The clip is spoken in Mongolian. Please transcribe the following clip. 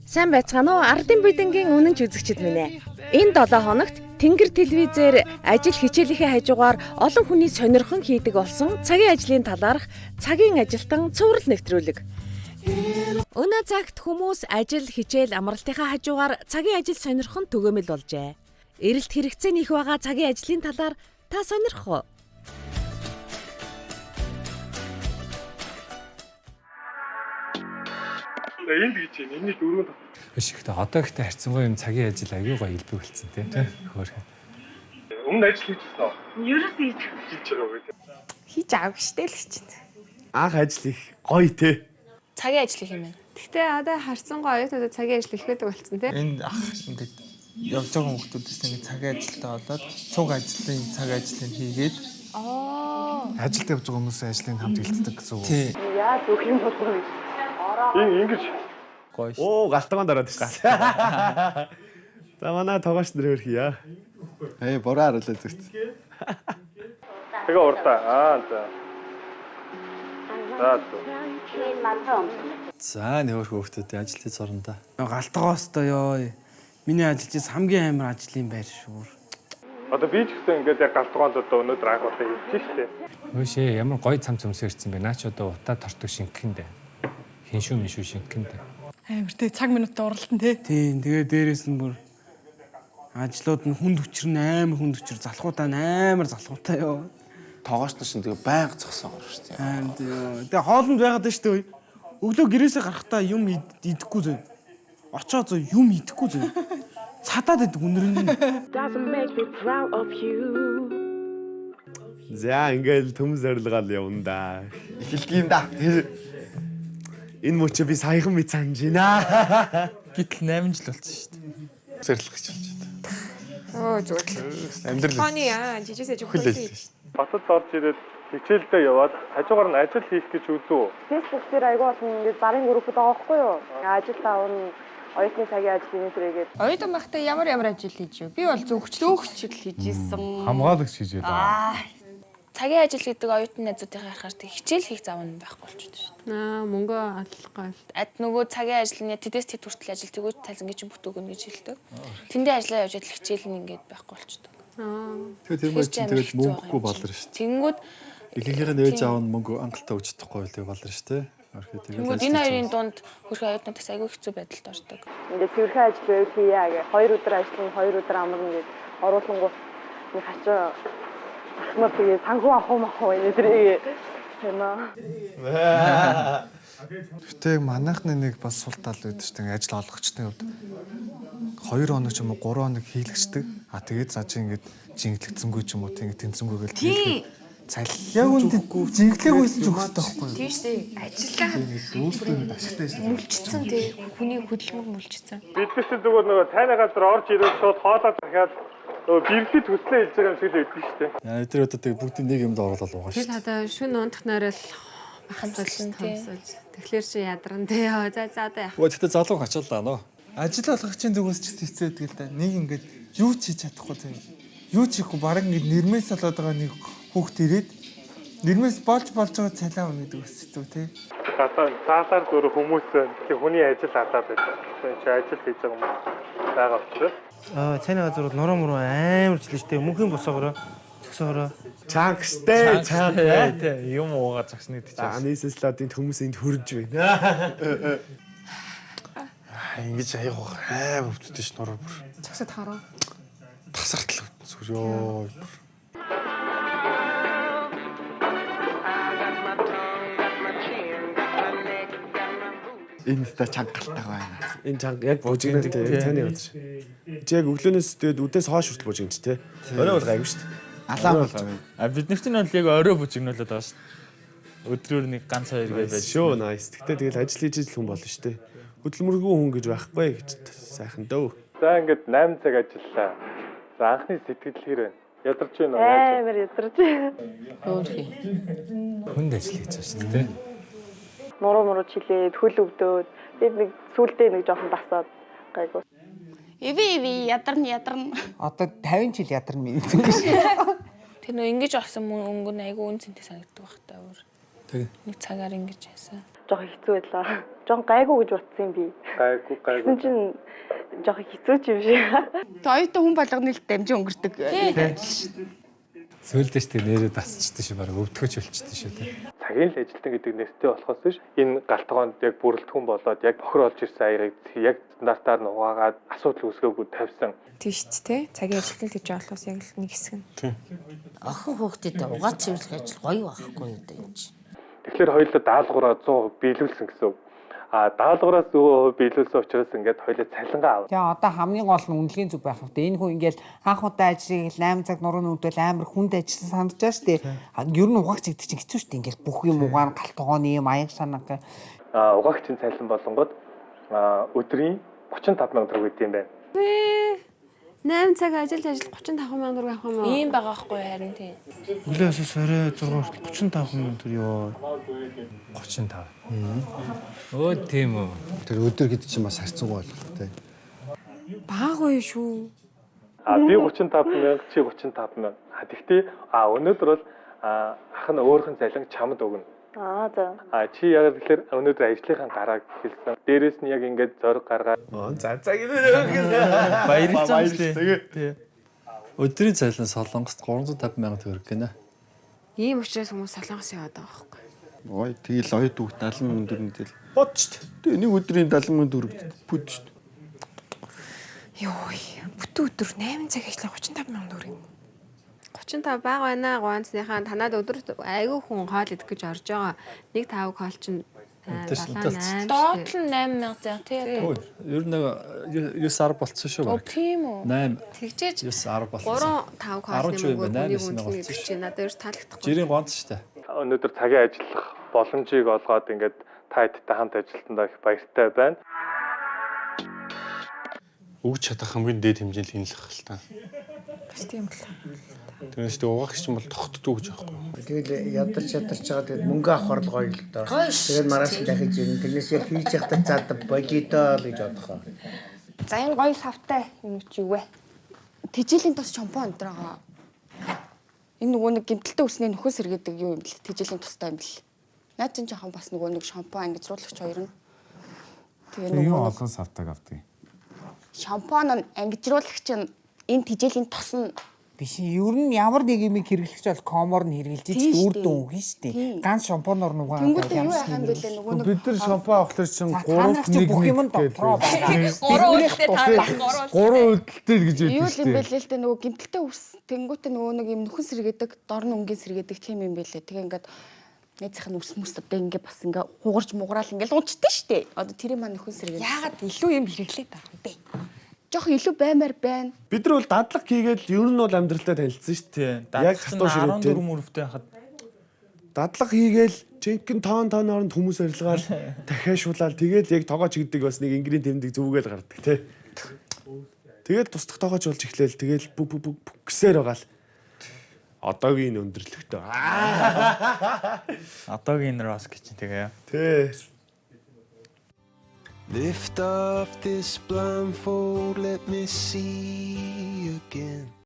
Сайн байцгаана уу? Ардын бидингийн үнэнч үзэгчид минь ээ. Энэ 7 хоногт Тэнгэр телевизээр ажил хичээлийнхээ хажуугаар олон хүний сонирхон хийдэг болсон цагийн ажлын талаарх цагийн ажилтан цуврал нэвтрүүлэг. Өнөө цагт хүмүүс ажил хичээл амралтынхаа хажуугаар цагийн ажил сонирхон түгээмэл болжээ. Эрэлт хэрэгцээ нэх байгаа цагийн ажлын талаар та сонирх уу? Энд гэж байна. Энэний дөрөв биш ихтэй одоо ихтэй харьцангуй юм цагийн ажил аягүй гоё илбэг болсон тийм хөөрхөн. Өмнө ажил хийжсэн үү? Ерөөс хийж байгаа үү? хийж авах штэ л гэж байна. Анх ажил их гоё те. Цагийн ажил хийх юм байна. Гэхдээ одоо харсан гоо оюутнуудад цагийн ажил их байдаг болсон те. Энд ах ингээд явж байгаа хүмүүсээс ингээд цагийн ажилтаа болоод цуг ажлын цаг ажлыг хийгээд Ажилд явж байгаа хүмүүсийн ажлыг хамт хилцдэг гэсэн үг. тий. Яа зүг юм бол үү? Ингэж Гоё. Оо галтгаан дараад ирсэн. За манай тогооч нар хөрхийа. Буруу харуулаа зүгт. тэгээ урдаа. За. За нөхөр хүүхдүүд ажил хийж орно да. Галтгаостоо ёо. Миний ажиллаж хамгийн амар ажлын байр шүү. Одоо би ч гэсэн ингээд яг галтгоонд одоо өнөөдөр анх удаа хийж штэ. Хөөшөө ямар гоё цам цөмсөрсөн бэ? Наач одоо утаа тортог шингэхэндэ. Хиншүү мишүү шингэхэндэ. Амар тий цаг минутаа уралдан тий. Тийм тэгээ дээрээс нь бүр ажлууд нь хүнд хүчрэн амар хүнд хүчр залхуудаа амар залхуутай ёо. Тоогооч нар шин тэгээ байнга зогсоогоор шүү дээ. Аа тэгээ хоолнд байгаад байна шүү дээ. Өглөө гэрээсээ гарахтаа юм идэхгүй зөө. Очоо зөө юм идэхгүй зөө. Цадаад идэг үнэрэн. За ингээл төм зорилгоол явна да. Эхэлтгийм да. Энэ мөчөө би саяхан би санаж байна. Гэтэл 8 жил болсон шүү дээ. Зэрлэх гэж болж байна. Оо зүгээр. Амьдрал Тони жижигсэж өгөх үү? Батад орж ирээд хичээлдээ яваад хажуугаар нь ажил хийх гэж үзүү. Facebook дээр айгүй олон ингээд зарын группуд байгаа байхгүй юу? Ажил таавна оюутны цагийн ажил нэмсрэгээд. Оюутан байхдаа ямар ажил хийж вэ? Би бол зөвхөчл хийжсэн. Хамгаалагч хийж байлаа. Цагийн ажил гэдэг оюутны найзуудынхаа харахаар тэг хичээл хийх зав нь байхгүй болчиход шүү дээ. Мөнгө аллахгүй. Нөгөө цагийн ажил нь тэдэс тэд хүртэл ажил тэгвэл тайлангийн чинь бүтөөгнө гэж хэлдэг. Тэндээ ажиллаа явж адил хичээл нь ингээд байхгүй болчихдог. Тэгээ тийм үед тэгэл мөнгөгүй болроо шүү дээ. Тэнгүүд Ихэнх нь ээж аав нь мөнгө ангалтаа өгч чадахгүй байл болроо шүү дээ. Орхи тэгээ. Тэнгүүд энэ хоёрын дунд хөрхөн оюутнуудаас айгүй хэцүү байдалд ордог. Ингээд цэвэрхэн ажил байвал хийя гэ. 2 өдөр ажиллана, 2 өдөр амарна гэж оруулангууд нэг хачаа ахмад тэгээ санхүү ахуу энэ тэрийг тэмээ. Гэтэ манайхны нэг бас сул тал байдаг шүү дээ. Ажил олгогчдын хувьд 2 хоног ч юм уу 3 хоног хийлгчдэг. Тэгээд за чи ингээд жинглэгцэнгүй ч юм уу тийм тэнцэнгүй гэл хэлдэг. Яг үнэндээ жинглээгүйсэн ч өгөхтэй байхгүй юу? Тийм шүү дээ. Ажиллаа өөртөө нэг ашигтай шүү. мүлчсэн тий. Хүний хөдөлмөр мүлчсэн. Бид ч зүгээр нөгөө тайны газар орж ирээд шууд хоолоо захиад нөгөө бирлэхэд хүслээ хийж байгаа юм шиг л байдаг штэ. Яа тэр одоо тэгээ бүгдийн нэг юмд оруулаад байгаа шүү. Тэр надаа шүн унтах нарал хамсалсан хамсалж. Тэгэхээр чи ядарна тий. За одоо яах. Өө тэгтээ залуу хачаалаа нөө. Ажил олгогчийн зүгээс ч хэцүү байдаг л да. Нэг ингээд юу ч хийж чадахгүй зав. Юу ч хийхгүй бараг ингээд нэрмээс болоод байгаа нэг хүүхд ирээд нэрмээс болж байгаа цалиа өгнө гэдэг бас хэцүү тий. Заалаар зөөр хүмүүс тэг хүний ажил алдаад байдаг. Чи ажил хийж байгаа хүмүүс байгаа учраас. Цайны газрууд нуруу муруу амар жилэн штэ. Мөнхийн босоогороо цогсоороо. Чангстэй чанг. Тий юм уугаа загсныг тийч. Анисслаадын хүмүүс энд хөрж байна. Ингэж аяг амар өвддөг ш нуруу бүр. Цагсад хараа. Тасартал зүрөө. Энэ та чангалтайгаа байна. Энэ чанга яг бужигнаа таны бодож. Чи яг өглөөнөөс тэгээд үдээс хоош хүртэл бужигнч те. Орой бол гайгүй шүү дээ. Алаан болж байгаа. Бид нарт нь бол яг орой бужигнуулаад байгаа шүү. Өдрөөр нэг ганц хоёр гэж байж шүү. Nice. Гэтэ тэгэл ажил хийж ижил хүн болно шүү дээ. Хөдөлмөргүй хүн гэж байхгүй гэж сайхан дөө. За ингээд 8 цаг ажиллаа. За анхны сэтгэл хэр вэ? Ядарч байна уу? Амар ядарч. Хүнд ажил хийж байгаа шүү дээ. Муруу чилээд хөл өвдөөд бид нэг сүулдээ нэг жоохон басаад гайгүй. Эви ядарна. Одоо 50 жил ядарна минь. Тэр нөө ингэж олсон мөнгө нь айгүй үнцэнтэй санагддаг байх таа өөр. Тэгээ. Нэг цагаар ингэж яасан. жоох хэцүү байлаа. Жохон гайгүй гэж бодсон юм би. Гайгүй. Тэгсэн чинь жоох хэцүү ч юм шиг. Оюутан хүн болгоны л дамжин өнгөрдөг. Сөүлдэж тэ нэрээ дасчихдээ шүү бараг өвдгөж болчихдээ шүү тий. Цагийн л ажилтан гэдэг нэртэй болохоос биш энэ галтгоонд яг бүрэлдэхүүн болоод яг бохор олж ирсэн аярыг яг стандартаар нь угаагаад асуудал үүсгээгүй тавьсан. Тийш ч тий. Цагийн ажилтан гэж болохоос яг л нэг хэсэг нь. Охин хүүхдэд угаа цэвэрлэх ажил гоё байхгүй юу дээ юм чи. Тэгэхээр хоёулаа даалгавраа 100% биелүүлсэн гэсэн үг. Даалгавраас 100% биелүүлсэн учраас ингээд хоёулаа цалингаа авав. Тэгээ одоо хамгийн гол нь үнэлгийн зүг байх хэрэгтэй. Энэ хүн ингээд анх удаа ажрыг 8 цаг нурууны үдэл амар хүнд ажилласан санаж байгаа шүү дээ. Ер нь угаагч гэдэг чинь хэцүү шүү дээ. Ингээд бүх юм угаан галтгооны юм аяг санаг. Угаагчийн цалин болонгод өдрийн 35,000 төгрөг гэдэг юм байна. 8 цаг ажил 35,000 төгрөг авах юм уу? Ийм байгаа байхгүй харин тийм. Өглөөс орой 6 35,000 төгрөг ёо. 35. Өө тийм үү. Тэр өдөр гэдэг чинь бас харьцангуй болох тий. Баагүй шүү. Би 35,000 чи 35,000. Тэгтээ өнөөдөр бол ах нь өөрхөн цалин чамд өгнө. За. Чи яг тэгэхээр өнөөдөр ажлынхаа гарааг хэлсэн. Дээрээс нь яг ингээд зориг гаргаад За гинэ. Баярлалаа. Тий. Өдрийн цалин Солонгост 350,000 төгрөг гинэ. Ийм учраас хүмүүс солонгос яваад байгаа байхгүй. Ой тэгэл оюут үг 70,000 төгрөг тэгэл. Бод ч тий. Нэг өдрийн 70,000 төгрөг бүд ч. Йой, бүтэн өдөр 8 цаг ажиллах 35,000 төгрөг. 35 бага байна. Ганцныхаа танаад өдөр айгүй хүн хоол идэх гэж орж байгаа. Нэг тавг хоол чинь 7-8. Доод нь 8,000 зэ тий. Ер нь 9-10 болцсон шүү баг. Тийм үү? 8. Тэгжээж 9-10 болцсон. 3-5 хоолны мөнгөний 8 үнэлгээ чинь надад ерөөс таалагдахгүй. Жирийн гонц шүү дээ. өнөөдөр цагийн ажиллах боломжийг олгоод ингээд та хэдтэй хамт ажилтнаа их баяртай байна. Өгч чадах хамгийн дээд хэмжээнд хянах л та. Тийм л. Тэрнээс угаагч юм бол тогтдгүй гэж байхгүй. Тэгэл ядарч байгаа тэгээд мөнгө авахар л гоё л доо. Тэгээд мараас дахиж ирэн тэрнээс яг хийж явахдаа цаад болидоо л гэж бодохоо. За энэ гоё савтай юм чи юу вэ? Тэжээлийн тус шампунь өндөр байгаа. Энэ нөгөө нэг гэмтэлтэй үснээ нөхөс сэргээдэг юу юм бэл тэжээлийн тустай юм бэл. Наад чинь жоохон бас нөгөө нэг шампунь ангижруулагч хоёр нь. Тэгээ нөгөө олон савтаг авдаг. Шампунь ангижруулагч нь энэ тэжээлийн тос нь биш ер нь ямар нэг юм хэрэглэгч бол комоор нь хэрэгжилж ийж үр дүн өгнө шүү дээ. Ганц шампуноор нугаа. Тэнгүүд юу яах юм бэлээ нөгөө нэг бид нар шампунь авахлаар чинь 3 бүх юм дотроо байгаа. 3 үйлдэлтэй гэж хэлдэг. Юу юм бэлээ л дээ нөгөө гэмтэлтэй үс тэнгүүтээ нөгөө нэг юм нөхөн сэргээдэг, дор нь өнгийн сэргээдэг тийм юм бэлээ. Тэгээ ингээд найзынхаа үс мүс одоо ингээд бас ингээд хугарч муграал ингээд унцдаг шүү дээ. Одоо тэр юм нөхөн сэргээдэг. Яагаад илүү юм хэрэглээд байгаа юм бэ? Жох илүү баймаар байна. Бид нар бол дадлаг хийгээд ер нь бол амьдралдаа танилцсан шүү дээ. Яг хатуу ширээтэй 14 мөрөвтэй хахад дадлаг хийгээл жинхэнэ тоон оронд хүмүүс арилгаал дахиашуулаад тэгээд яг тоогоо чигдэг бас нэг ингрийн тэмдэг зүвгээл гардаг тий. Тэгээд тусдах тоогооч болж эхлээл тэгээд гэсээр байгаа л одоогийн өндөрлөгтөө. Одоогийн нэр бас гэж тэгээ. Тий. Lift off this blindfold, let me see again.